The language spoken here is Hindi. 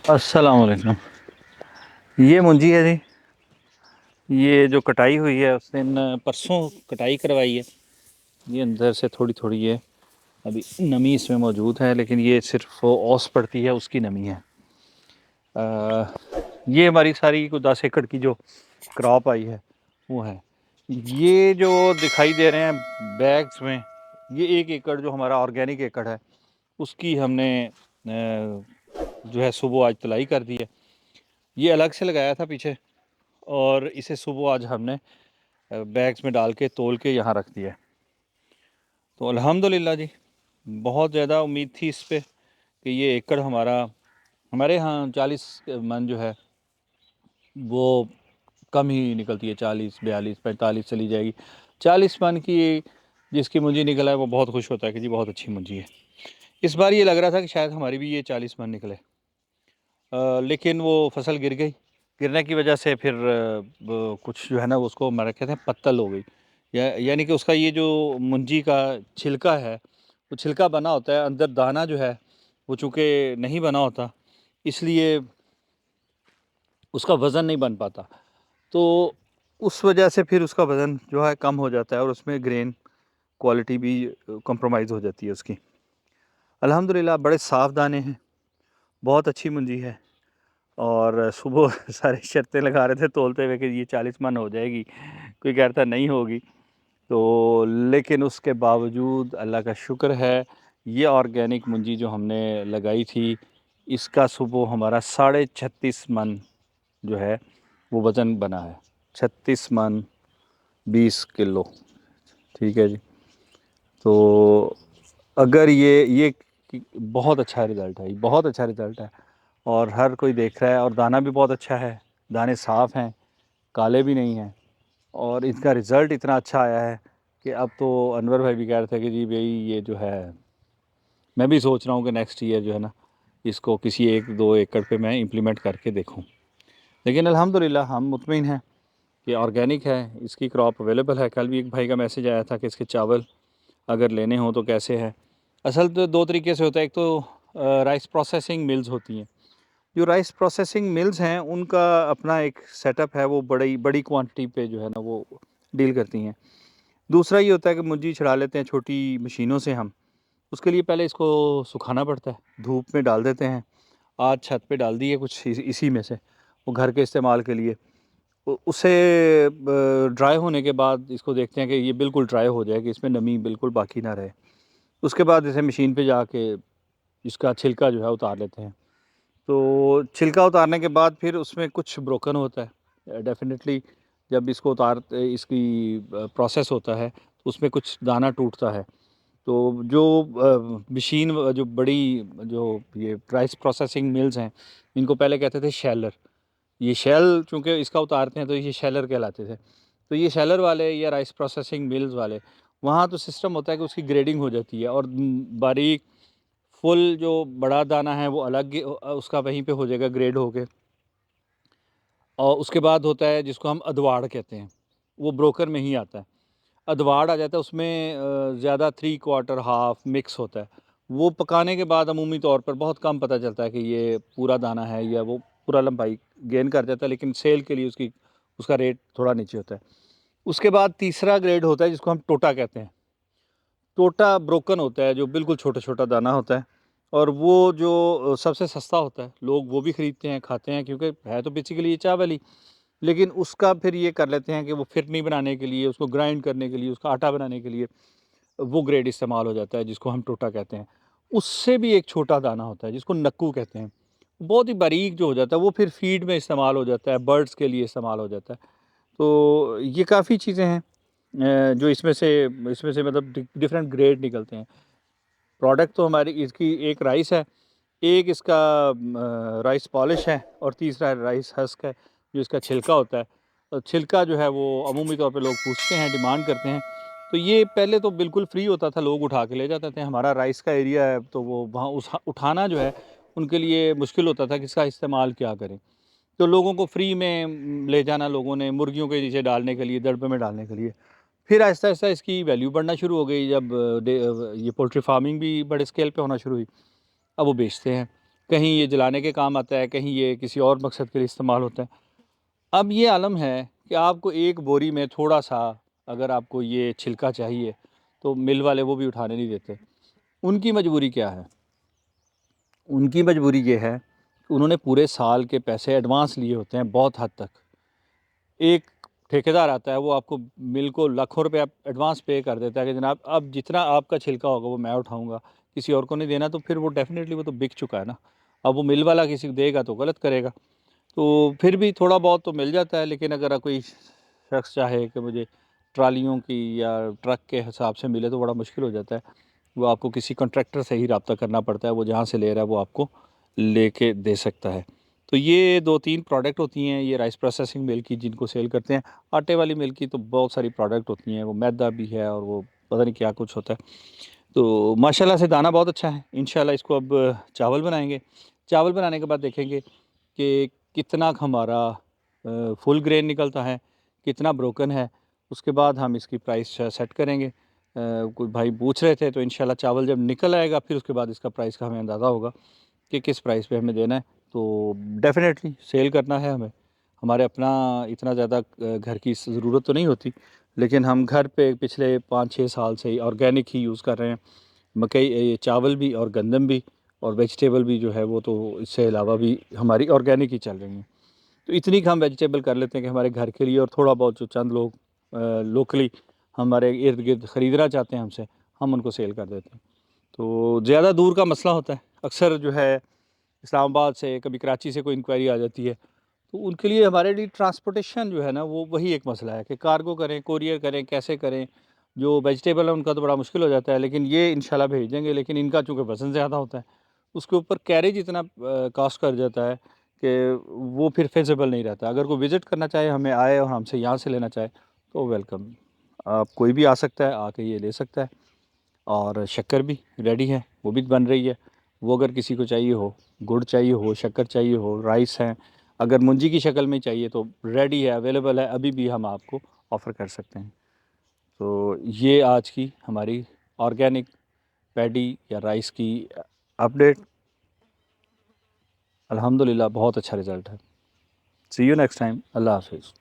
अस्सलाम वालेकुम। ये मुंजी है जी। ये जो कटाई हुई है उस दिन परसों कटाई करवाई है। ये अंदर से थोड़ी थोड़ी है, अभी नमी इसमें मौजूद है, लेकिन ये सिर्फ ओस पड़ती है उसकी नमी है। ये हमारी सारी को 10 एकड़ की जो क्रॉप आई है वो है। ये जो दिखाई दे रहे हैं बैग्स में, ये 1 एकड़ जो हमारा ऑर्गेनिक एकड़ है उसकी हमने जो है सुबह आज तलाई कर दी है। ये अलग से लगाया था पीछे, और इसे सुबह आज हमने बैग्स में डाल के तोल के यहाँ रख दिया है। तो अल्हम्दुलिल्लाह जी, बहुत ज़्यादा उम्मीद थी इस पे कि ये एकड़ हमारे यहाँ 40 मन जो है वो कम ही निकलती है, 40 42 45 चली जाएगी। 40 मन की जिसकी मुंजी निकला है वो बहुत खुश होता है कि जी बहुत अच्छी मुंजी है। इस बार ये लग रहा था कि शायद हमारी भी ये 40 मन निकले, लेकिन वो फसल गिर गई। गिरने की वजह से फिर कुछ जो है ना उसको हमारे कहते हैं पत्तल हो गई, यानी कि उसका ये जो मुंजी का छिलका है वो छिलका बना होता है, अंदर दाना जो है वो चूँकि नहीं बना होता, इसलिए उसका वज़न नहीं बन पाता। तो उस वजह से फिर उसका वज़न जो है कम हो जाता है और उसमें ग्रेन क्वालिटी भी कॉम्प्रोमाइज़ हो जाती है उसकी। अल्हम्दुलिल्लाह बड़े साफ़ दाने हैं, बहुत अच्छी मुंजी है। और सुबह सारे शर्तें लगा रहे थे तोलते हुए कि ये 40 मन हो जाएगी, कोई कह रहा था नहीं होगी। तो लेकिन उसके बावजूद अल्लाह का शुक्र है, ये ऑर्गेनिक मुंजी जो हमने लगाई थी इसका सुबह हमारा 36.5 मन जो है वो वज़न बना है। 36 मन 20 किलो, ठीक है जी। तो अगर ये बहुत अच्छा रिज़ल्ट है, बहुत अच्छा रिज़ल्ट है और हर कोई देख रहा है, और दाना भी बहुत अच्छा है, दाने साफ़ हैं, काले भी नहीं हैं, और इसका रिज़ल्ट इतना अच्छा आया है कि अब तो अनवर भाई भी कह रहे थे कि जी भाई ये जो है मैं भी सोच रहा हूँ कि नेक्स्ट ईयर जो है ना इसको किसी 1-2 एकड़ पे मैं इम्प्लीमेंट करके देखूँ। लेकिन अल्हम्दुलिल्लाह हम मुतमिन हैं कि ऑर्गेनिक है, इसकी क्रॉप अवेलेबल है। कल भी एक भाई का मैसेज आया था कि इसके चावल अगर लेने हों तो कैसे है। असल तो 2 तरीके से होता है, एक तो राइस प्रोसेसिंग मिल्स होती हैं। जो राइस प्रोसेसिंग मिल्स हैं उनका अपना एक सेटअप है, वो बड़ी बड़ी क्वांटिटी पे जो है ना वो डील करती हैं। दूसरा ये होता है कि मुंजी छिड़ा लेते हैं छोटी मशीनों से हम। उसके लिए पहले इसको सुखाना पड़ता है, धूप में डाल देते हैं। आज छत पे डाल दिए कुछ इसी में से, वो घर के इस्तेमाल के लिए। उसे ड्राई होने के बाद इसको देखते हैं कि ये बिल्कुल ड्राई हो जाए, कि इसमें नमी बिल्कुल बाकी ना रहे। उसके बाद इसे मशीन पे जाके इसका छिलका जो है उतार लेते हैं। तो छिलका उतारने के बाद फिर उसमें कुछ ब्रोकन होता है डेफ़िनेटली। जब इसको इसकी प्रोसेस होता है तो उसमें कुछ दाना टूटता है। तो जो मशीन जो बड़ी जो ये राइस प्रोसेसिंग मिल्स हैं, इनको पहले कहते थे शैलर। ये शैल चूँकि इसका उतारते हैं तो ये शैलर कहलाते थे। तो ये शैलर वाले या राइस प्रोसेसिंग मिल्स वाले, वहाँ तो सिस्टम होता है कि उसकी ग्रेडिंग हो जाती है, और बारीक फुल जो बड़ा दाना है वो अलग उसका वहीं पे हो जाएगा ग्रेड होके। और उसके बाद होता है जिसको हम अदवाड़ कहते हैं, वो ब्रोकर में ही आता है। अदवाड़ आ जाता है उसमें ज़्यादा 3/4 हाफ़ मिक्स होता है। वो पकाने के बाद अमूमी तौर पर बहुत कम पता चलता है कि ये पूरा दाना है, या वो पूरा लंबाई गेन कर जाता है, लेकिन सेल के लिए उसका रेट थोड़ा नीचे होता है। उसके बाद तीसरा ग्रेड होता है जिसको हम टोटा कहते हैं। टोटा ब्रोकन होता है, जो बिल्कुल छोटा-छोटा दाना होता है, और वो जो सबसे सस्ता होता है, लोग वो भी खरीदते हैं, खाते हैं, क्योंकि है तो बेसिकली ये चावल ही। लेकिन उसका फिर ये कर लेते हैं कि वो फिरनी बनाने के लिए, उसको ग्राइंड करने के लिए, उसका आटा बनाने के लिए वो ग्रेड इस्तेमाल हो जाता है जिसको हम टोटा कहते हैं। उससे भी एक छोटा दाना होता है जिसको नक्कू कहते हैं। बहुत ही बारीक जो हो जाता है वो फिर फ़ीड में इस्तेमाल हो जाता है, बर्ड्स के लिए इस्तेमाल हो जाता है। तो ये काफ़ी चीज़ें हैं जो इसमें से मतलब डिफरेंट ग्रेड निकलते हैं। प्रोडक्ट तो हमारी इसकी एक राइस है, एक इसका राइस पॉलिश है, और तीसरा राइस हस्क है, जो इसका छिलका होता है। छिलका जो है वो अमूमी तौर पे लोग पूछते हैं, डिमांड करते हैं। तो ये पहले तो बिल्कुल फ्री होता था, लोग उठा के ले जाते थे। हमारा राइस का एरिया है तो वो वहाँ उठाना जो है उनके लिए मुश्किल होता था कि इसका इस्तेमाल क्या करें। तो लोगों को फ्री में ले जाना, लोगों ने मुर्गियों के नीचे डालने के लिए, दड़बे में डालने के लिए। फिर आहिस्ता-आहिस्ता इसकी वैल्यू बढ़ना शुरू हो गई, जब ये पोल्ट्री फार्मिंग भी बड़े स्केल पे होना शुरू हुई। अब वो बेचते हैं। कहीं ये जलाने के काम आता है, कहीं ये किसी और मकसद के लिए इस्तेमाल होता है। अब ये आलम है कि आपको एक बोरी में थोड़ा सा अगर आपको ये छिलका चाहिए तो मिल वाले वो भी उठाने नहीं देते। उनकी मजबूरी क्या है? उनकी मजबूरी ये है कि उन्होंने पूरे साल के पैसे एडवांस लिए होते हैं बहुत हद तक। एक ठेकेदार आता है, वो आपको मिल को लाखों रुपए आप एडवांस पे कर देता है कि जनाब अब जितना आपका छिलका होगा वो मैं उठाऊंगा, किसी और को नहीं देना। तो फिर वो डेफिनेटली वो तो बिक चुका है ना। अब वो मिल वाला किसी को देगा तो गलत करेगा। तो फिर भी थोड़ा बहुत तो मिल जाता है, लेकिन अगर कोई शख्स चाहे कि मुझे ट्रालियों की या ट्रक के हिसाब से मिले तो बड़ा मुश्किल हो जाता है। वो आपको किसी कॉन्ट्रैक्टर से ही रब्ता करना पड़ता है, वो जहाँ से ले रहा है वो आपको लेके दे सकता है। तो ये 2-3 प्रोडक्ट होती हैं, ये राइस प्रोसेसिंग मिल की जिनको सेल करते हैं। आटे वाली मिल की तो बहुत सारी प्रोडक्ट होती हैं, वो मैदा भी है और वो पता नहीं क्या कुछ होता है। तो माशाल्लाह से दाना बहुत अच्छा है। इंशाल्लाह इसको अब चावल बनाएंगे। चावल बनाने के बाद देखेंगे कि कितना हमारा फुल ग्रेन निकलता है, कितना ब्रोकन है। उसके बाद हम इसकी प्राइस सेट करेंगे। कोई भाई पूछ रहे थे, तो इंशाल्लाह चावल जब निकल आएगा फिर उसके बाद इसका प्राइस का हमें अंदाज़ा होगा कि किस प्राइस पे हमें देना है। तो डेफ़िनेटली सेल करना है हमें। हमारे अपना इतना ज़्यादा घर की ज़रूरत तो नहीं होती, लेकिन हम घर पे पिछले 5-6 साल से ही ऑर्गेनिक ही यूज़ कर रहे हैं। मकई, ये चावल भी और गंदम भी और वेजिटेबल भी जो है वो तो इससे अलावा भी हमारी ऑर्गेनिक ही चल रही हैं। तो इतनी हम वेजिटेबल कर लेते हैं कि हमारे घर के लिए, और थोड़ा बहुत जो चंद लोग लोकली हमारे इर्द गिर्द ख़रीदना चाहते हैं हमसे, हम उनको सेल कर देते हैं। तो ज़्यादा दूर का मसला होता है। अक्सर जो है इस्लामाबाद से, कभी कराची से कोई इंक्वायरी आ जाती है, तो उनके लिए हमारे लिए ट्रांसपोर्टेशन जो है ना, वो वही एक मसला है कि कार्गो करें, कोरियर करें, कैसे करें। जो वेजिटेबल है उनका तो बड़ा मुश्किल हो जाता है, लेकिन ये इंशाल्लाह भेज देंगे। लेकिन इनका चूँकि वज़न ज़्यादा होता है, उसके ऊपर कैरेज इतना कॉस्ट कर जाता है कि वो फिर फिज़िबल नहीं रहता। अगर कोई विज़िट करना चाहे, हमें आए और हमसे यहाँ से लेना चाहे तो वेलकम। आप कोई भी आ सकता है, आके ये ले सकता है। और शक्कर भी रेडी है, वो भी बन रही है। वो अगर किसी को चाहिए हो, गुड़ चाहिए हो, शक्कर चाहिए हो, राइस हैं, अगर मुंजी की शक्ल में चाहिए तो रेडी है, अवेलेबल है, अभी भी हम आपको ऑफ़र कर सकते हैं। तो ये आज की हमारी ऑर्गेनिक पैडी या राइस की अपडेट। अल्हम्दुलिल्लाह बहुत अच्छा रिज़ल्ट है। सी यू नेक्स्ट टाइम। अल्लाह हाफ़िज़।